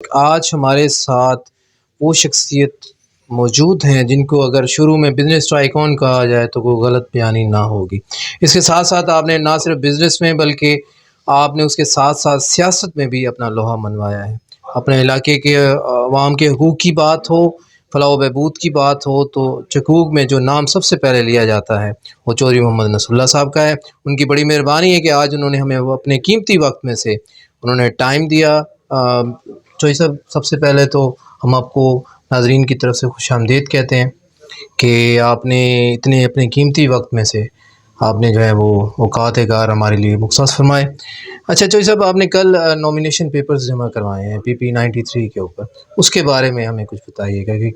آج ہمارے ساتھ وہ شخصیت موجود ہیں جن کو اگر شروع میں بزنس ٹائکون کہا جائے تو کوئی غلط بیانی نہ ہوگی۔ اس کے ساتھ ساتھ آپ نے نہ صرف بزنس میں بلکہ آپ نے اس کے ساتھ ساتھ سیاست میں بھی اپنا لوہا منوایا ہے۔ اپنے علاقے کے عوام کے حقوق کی بات ہو، فلاح و بہبود کی بات ہو، تو چکوک میں جو نام سب سے پہلے لیا جاتا ہے وہ چودھری محمد نصر اللہ صاحب کا ہے۔ ان کی بڑی مہربانی ہے کہ آج انہوں نے ہمیں وہ اپنے قیمتی وقت میں سے انہوں نے ٹائم دیا۔ چوہی صاحب، سب سے پہلے تو ہم آپ کو ناظرین کی طرف سے خوش آمدید کہتے ہیں کہ آپ نے اتنے اپنے قیمتی وقت میں سے آپ نے جو ہے وہ اوقات کار ہمارے لیے مختص فرمائے۔ اچھا چوہی صاحب، آپ نے کل نامینیشن پیپرز جمع کروائے ہیں PP93 کے اوپر، اس کے بارے میں ہمیں کچھ بتائیے گا کہ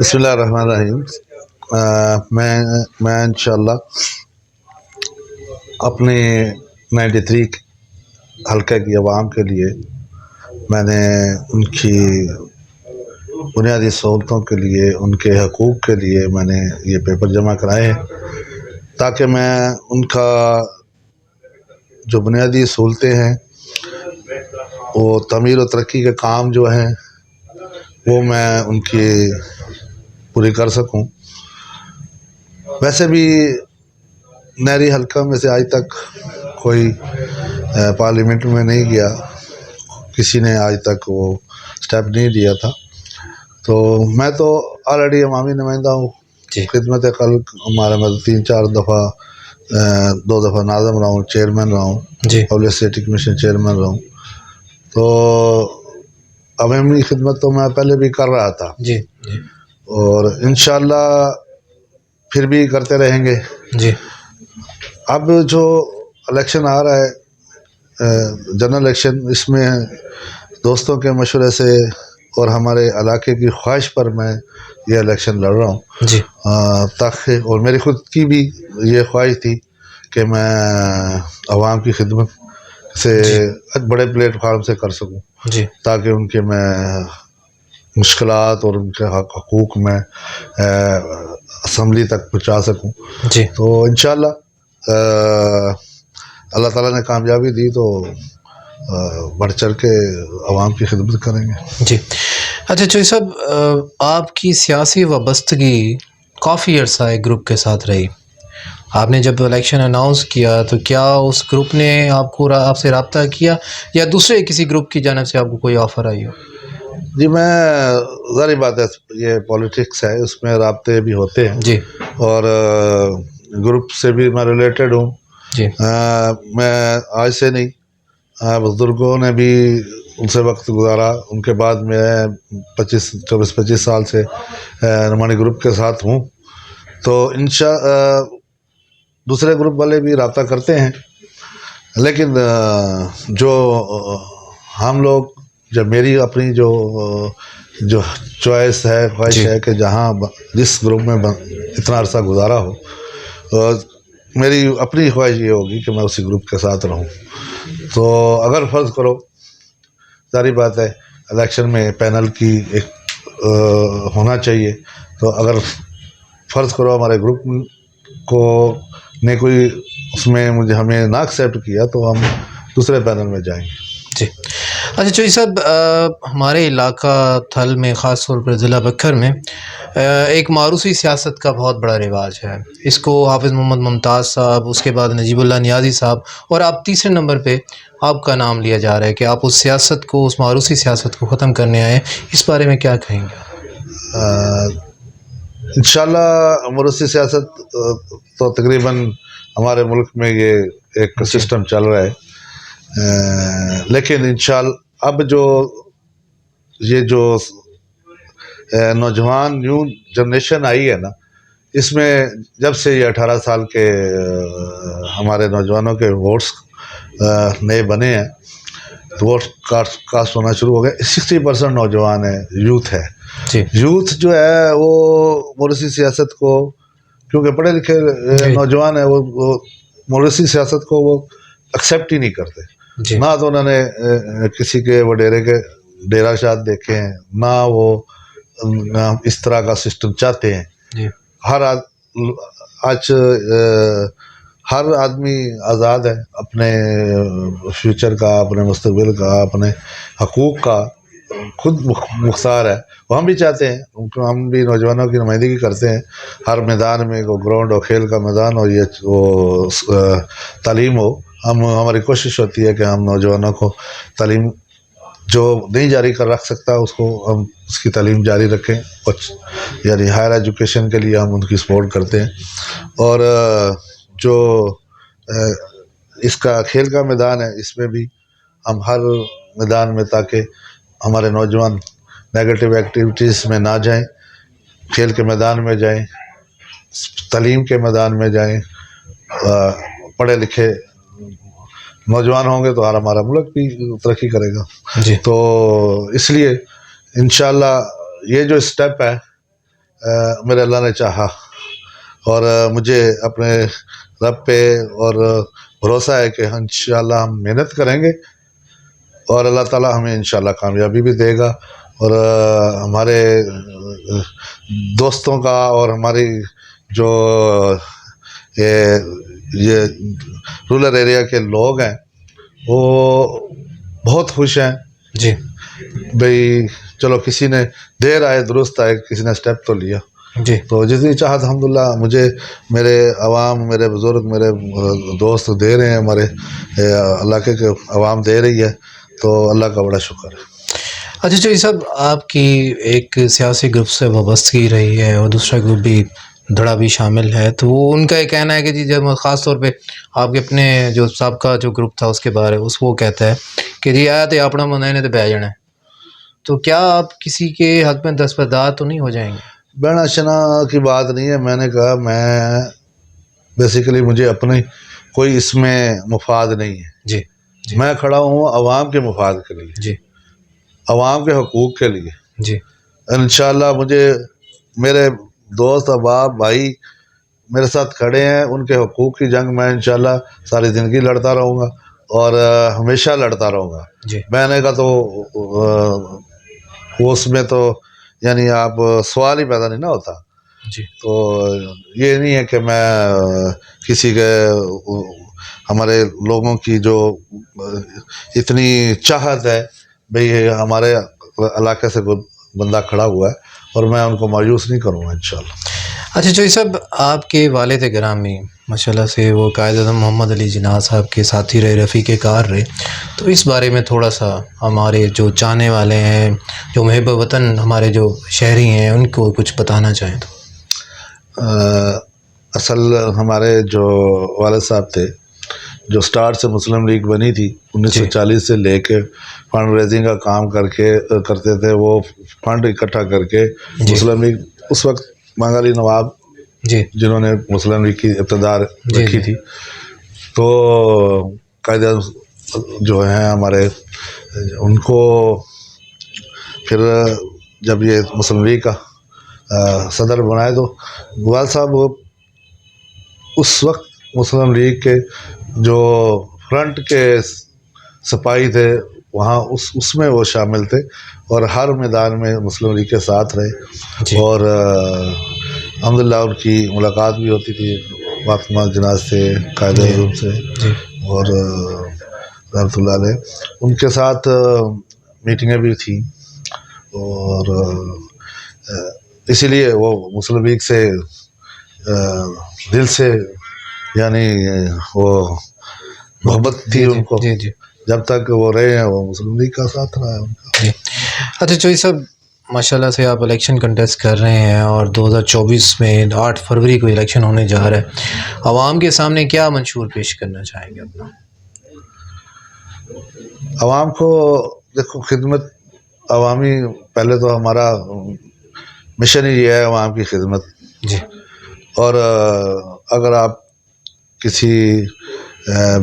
بسم اللہ الرحمن الرحیم۔ میں انشاءاللہ اپنے 93 حلقہ کی عوام کے لیے میں نے ان کی بنیادی سہولتوں کے لیے، ان کے حقوق کے لیے میں نے یہ پیپر جمع کرائے ہیں، تاکہ میں ان کا جو بنیادی سہولتیں ہیں، وہ تعمیر و ترقی کے کام جو ہیں وہ میں ان کی پوری کر سکوں۔ ویسے بھی نہری حلقہ میں سے آج تک کوئی پارلیمنٹ میں نہیں گیا، کسی نے آج تک وہ سٹیپ نہیں دیا تھا، تو میں تو آلریڈی عوامی نمائندہ ہوں۔ خدمت خلق ہمارا میں 3-4 دفعہ 2 دفعہ ناظم رہا ہوں، چیئرمین رہا ہوں، پبلسٹی کمیشن چیئرمین رہا ہوں، تو عوامی خدمت تو میں پہلے بھی کر رہا تھا اور انشاءاللہ پھر بھی کرتے رہیں گے۔ اب جو الیکشن آ رہا ہے، جنرل الیکشن، اس میں دوستوں کے مشورے سے اور ہمارے علاقے کی خواہش پر میں یہ الیکشن لڑ رہا ہوں، تاکہ اور میری خود کی بھی یہ خواہش تھی کہ میں عوام کی خدمت سے بڑے پلیٹ فارم سے کر سکوں، تاکہ ان کے میں مشکلات اور ان کے حقوق میں اسمبلی تک پہنچا سکوں۔ تو انشاءاللہ اللہ تعالیٰ نے کامیابی دی تو بڑھ چڑھ کے عوام کی خدمت کریں گے۔ اچھا چوہی صاحب، آپ کی سیاسی وابستگی کافی عرصہ ایک گروپ کے ساتھ رہی۔ آپ نے جب الیکشن اناؤنس کیا تو کیا اس گروپ نے آپ سے رابطہ کیا یا دوسرے کسی گروپ کی جانب سے آپ کو کوئی آفر آئی ہو؟ جی، میں ظاہر بات ہے، یہ پولیٹکس ہے، اس میں رابطے بھی ہوتے ہیں اور گروپ سے بھی میں ریلیٹڈ ہوں۔ میں آج سے نہیں، بزرگوں نے بھی ان سے وقت گزارا، ان کے بعد میں 24-25 سال سے نعمانی گروپ کے ساتھ ہوں، تو دوسرے گروپ والے بھی رابطہ کرتے ہیں، لیکن جو ہم لوگ، جب میری اپنی جو چوائس ہے، خواہش ہے کہ جس گروپ میں اتنا عرصہ گزارا ہو، میری اپنی خواہش یہ ہوگی کہ میں اسی گروپ کے ساتھ رہوں۔ تو اگر فرض کرو، ظاہر بات ہے الیکشن میں پینل کی ایک ہونا چاہیے، تو اگر فرض کرو ہمارے گروپ کو نے کوئی اس میں ہمیں نہ ایکسیپٹ کیا تو ہم دوسرے پینل میں جائیں گے۔ اچھا چوہی صاحب، ہمارے علاقہ تھل میں، خاص طور پر ضلع بکھر میں ایک معروضی سیاست کا بہت بڑا رواج ہے۔ اس کو حافظ محمد ممتاز صاحب، اس کے بعد نجیب اللہ نیازی صاحب، اور آپ تیسرے نمبر پہ آپ کا نام لیا جا رہا ہے کہ آپ اس سیاست کو، اس معروضی سیاست کو ختم کرنے آئے ہیں۔ اس بارے میں کیا کہیں گے؟ انشاءاللہ موروثی سیاست تو تقریباً ہمارے ملک میں یہ ایک سسٹم چل رہا ہے، لیکن انشاءاللہ اب یہ جو نوجوان نیو جنریشن آئی ہے نا، اس میں جب سے یہ 18 سال کے ہمارے نوجوانوں کے ووٹس نئے بنے ہیں، تو ووٹ کاسٹ ہونا شروع ہو گیا۔ 60% نوجوان ہے، یوتھ ہے۔ یوتھ جو ہے وہ موروثی سیاست کو، کیونکہ پڑھے لکھے نوجوان ہیں، وہ موروثی سیاست کو وہ ایکسیپٹ ہی نہیں کرتے، نہ تو انہوں نے کسی کے وڈیرے کے ڈیرا شاد دیکھے ہیں، نہ وہ اس طرح کا سسٹم چاہتے ہیں۔ ہر آدمی آزاد ہے اپنے فیوچر کا، اپنے مستقبل کا، اپنے حقوق کا خود مختار ہے. وہ ہم بھی چاہتے ہیں، ہم بھی نوجوانوں کی نمائندگی کرتے ہیں ہر میدان میں، وہ گراؤنڈ ہو، کھیل کا میدان ہو، یہ وہ تعلیم ہو. ہماری کوشش ہوتی ہے کہ ہم نوجوانوں کو تعلیم جو نہیں جاری کر رکھ سکتا اس کو ہم اس کی تعلیم جاری رکھیں. کچھ یعنی ہائر ایجوکیشن کے لیے ہم ان کی سپورٹ کرتے ہیں. اور جو اس کا کھیل کا میدان ہے، اس میں بھی ہم ہر میدان میں، تاکہ ہمارے نوجوان نیگیٹو ایکٹیویٹیز میں نہ جائیں، کھیل کے میدان میں جائیں، تعلیم کے میدان میں جائیں. پڑھے لکھے نوجوان ہوں گے تو ہمارا ملک بھی ترقی کرے گا. جی. تو اس لیے انشاءاللہ یہ جو اسٹیپ ہے میرے اللہ نے چاہا، اور مجھے اپنے رب پہ اور بھروسہ ہے کہ انشاءاللہ ہم محنت کریں گے اور اللہ تعالیٰ ہمیں انشاءاللہ کامیابی بھی دے گا. اور ہمارے دوستوں کا اور ہماری جو یہ رورل ایریا کے لوگ ہیں وہ بہت خوش ہیں. جی. بھئی چلو کسی نے دیر آئے درست آئے، کسی نے اسٹیپ تو لیا. جی. تو جتنی چاہت الحمدللہ مجھے میرے عوام، میرے بزرگ، میرے دوست دے رہے ہیں، ہمارے علاقے کے عوام دے رہی ہے، تو اللہ کا بڑا شکر ہے. اچھا چوہدری صاحب، آپ کی ایک سیاسی گروپ سے وابستگی رہی ہے اور دوسرا گروپ بھی دھڑا بھی شامل ہے، تو وہ ان کا یہ کہنا ہے کہ جی جب خاص طور پہ آپ کے اپنے جو سابقہ جو گروپ تھا اس کے بارے اس وہ کہتا ہے کہ جی آیا تو اپنا منہ نے تو بہ جانا ہے. تو کیا آپ کسی کے حق میں دستبردار تو نہیں ہو جائیں گے؟ بہنا شنا کی بات نہیں ہے. میں نے کہا میں بیسیکلی مجھے اپنے کوئی اس میں مفاد نہیں ہے. جی. جی. میں کھڑا ہوں عوام کے مفاد کے لیے، جی. عوام کے حقوق کے لیے. جی. انشاءاللہ مجھے میرے دوست احباب بھائی میرے ساتھ کھڑے ہیں، ان کے حقوق کی جنگ میں انشاءاللہ ساری زندگی لڑتا رہوں گا اور ہمیشہ لڑتا رہوں گا. جی. بہنے کا تو اس میں تو یعنی آپ سوال ہی پیدا نہیں نہ ہوتا. جی. تو یہ نہیں ہے کہ میں کسی کے ہمارے لوگوں کی جو اتنی چاہت ہے بھئی ہمارے علاقے سے کوئی بندہ کھڑا ہوا ہے اور میں ان کو مایوس نہیں کروں گا انشاءاللہ. اچھا چوہدری صاحب، آپ کے والد گرامی ماشاءاللہ سے وہ قائد اعظم محمد علی جناح صاحب کے ساتھی رہے، رفیق کار رہے، تو اس بارے میں تھوڑا سا ہمارے جو چاہنے والے ہیں، جو محب وطن ہمارے جو شہری ہیں، ان کو کچھ بتانا چاہیں تو. اصل ہمارے جو والد صاحب تھے، جو سٹارٹ سے مسلم لیگ بنی تھی 1940 سے لے کے فنڈ ریزنگ کا کام کرتے تھے، وہ فنڈ اکٹھا کر کے مسلم لیگ اس وقت بنگالی نواب جی جنہوں نے مسلم لیگ کی ابتدا رکھی تھی، تو قائد جو ہیں ہمارے ان کو پھر جب یہ مسلم لیگ کا صدر بنائے تو والد صاحب وہ اس وقت مسلم لیگ کے جو فرنٹ کے سپاہی تھے وہاں اس میں وہ شامل تھے اور ہر میدان میں مسلم لیگ کے ساتھ رہے. اور الحمدللہ ان کی ملاقات بھی ہوتی تھی فاطمہ جناح سے، قائد اعظم سے، اور رحمۃ اللہ علیہ ان کے ساتھ میٹنگیں بھی تھیں. اور اسی لیے وہ مسلم لیگ سے دل سے یعنی وہ محبت تھی ان کو. جب تک وہ رہے ہیں وہ مسلم لیگ کا ساتھ رہا ہے ان کا. اچھا چوہدری صاحب، ماشاءاللہ سے آپ الیکشن کنٹیسٹ کر رہے ہیں اور 2024 میں 8 فروری کو الیکشن ہونے جا رہا ہے، عوام کے سامنے کیا منشور پیش کرنا چاہیں گے اپنا؟ عوام کو دیکھو، خدمت عوامی پہلے تو ہمارا مشن ہی یہ ہے عوام کی خدمت. جی. اور اگر آپ کسی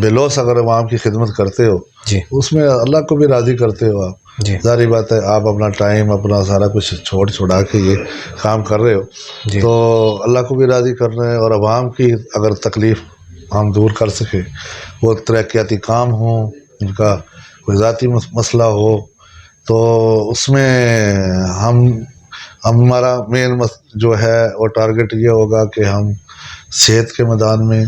بے لوث اگر عوام کی خدمت کرتے ہو جی اس میں اللہ کو بھی راضی کرتے ہو آپ. جی. ظاہری بات ہے آپ اپنا ٹائم اپنا سارا کچھ چھوڑا کے یہ کام کر رہے ہو جی. تو اللہ کو بھی راضی کر رہے ہیں. اور عوام کی اگر تکلیف ہم دور کر سکیں، وہ ترقیاتی کام ہوں، ان کا کوئی ذاتی مسئلہ ہو، تو اس میں ہمارا مین جو ہے وہ ٹارگٹ یہ ہوگا کہ ہم صحت کے میدان میں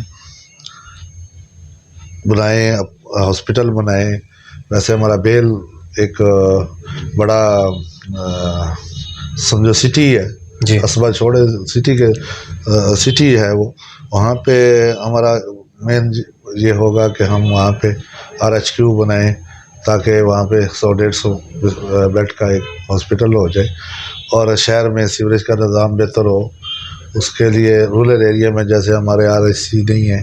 بنائیں، ہاسپٹل بنائیں. ویسے ہمارا بیل ایک بڑا سمجھو سٹی ہے، جی قصبہ چھوڑے سٹی کے سٹی ہے وہ. وہاں پہ ہمارا مین یہ ہوگا کہ ہم وہاں پہ RHQ بنائیں تاکہ وہاں پہ 100-150 بیڈ کا ایک ہاسپٹل ہو جائے. اور شہر میں سیوریج کا نظام بہتر ہو. اس کے لیے رورل ایریا میں جیسے ہمارے RHC نہیں ہے،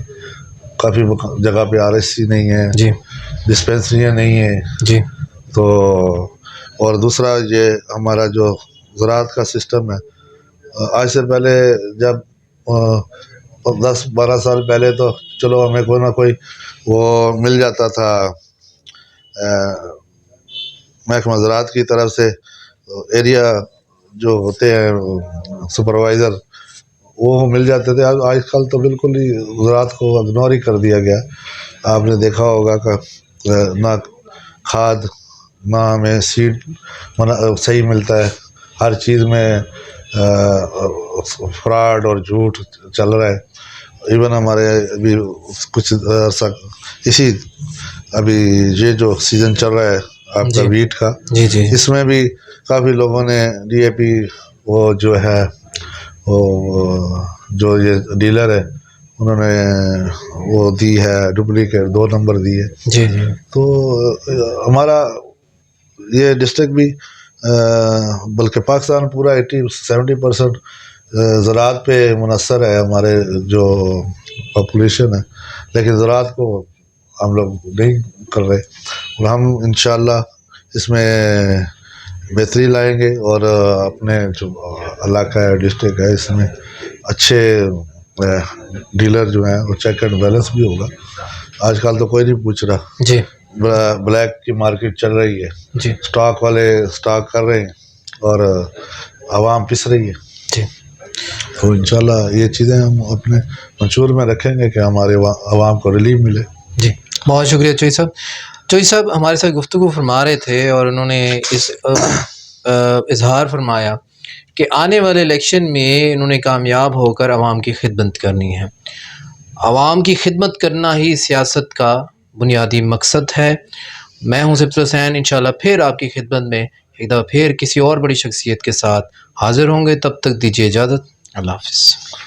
کافی جگہ پہ RHC نہیں ہے، جی ڈسپینسریاں نہیں ہیں. جی تو اور دوسرا یہ ہمارا جو زراعت کا سسٹم ہے، آج سے پہلے جب 10-12 سال پہلے تو چلو ہمیں کوئی نہ کوئی وہ مل جاتا تھا محکمہ زراعت کی طرف سے، ایریا جو ہوتے ہیں سپروائزر وہ مل جاتے تھے. آج کل تو بالکل ہی زراعت کو اگنور ہی کر دیا گیا. آپ نے دیکھا ہوگا کہ نہ کھاد، نہ ہمیں سیڈ صحیح ملتا ہے. ہر چیز میں فراڈ اور جھوٹ چل رہا ہے. ایون ہمارے ابھی کچھ عرصہ اسی ابھی یہ جو سیزن چل رہا ہے آپ کا جی ویٹ کا، جی جی اس میں بھی کافی لوگوں نے DAP وہ جو ہے وہ جو یہ ڈیلر ہے انہوں نے وہ دی ہے ڈپلیکیٹ 2 نمبر دی ہے. جی جی تو ہمارا یہ ڈسٹرکٹ بھی بلکہ پاکستان پورا 70% زراعت پہ منحصر ہے ہمارے جو پاپولیشن ہے، لیکن زراعت کو ہم لوگ نہیں کر رہے. اور ہم انشاءاللہ اس میں بہتری لائیں گے اور اپنے جو علاقہ ہے، ڈسٹرکٹ ہے، اس میں اچھے ڈیلر جو ہیں وہ چیک اینڈ بیلنس بھی ہوگا. آج کل تو کوئی نہیں پوچھ رہا، جی بلیک کی مارکیٹ چل رہی ہے، جی اسٹاک والے اسٹاک کر رہے ہیں اور عوام پس رہی ہے. جی تو انشاءاللہ یہ چیزیں ہم اپنے منشور میں رکھیں گے کہ ہمارے عوام کو ریلیف ملے. جی بہت شکریہ چوئی صاحب. چوئی صاحب ہمارے ساتھ گفتگو فرما رہے تھے اور انہوں نے اس اظہار فرمایا کہ آنے والے الیکشن میں انہوں نے کامیاب ہو کر عوام کی خدمت کرنی ہے. عوام کی خدمت کرنا ہی سیاست کا بنیادی مقصد ہے. میں ہوں سبط حسین، انشاءاللہ پھر آپ کی خدمت میں ایک دفعہ پھر کسی اور بڑی شخصیت کے ساتھ حاضر ہوں گے. تب تک دیجیے اجازت. اللہ حافظ.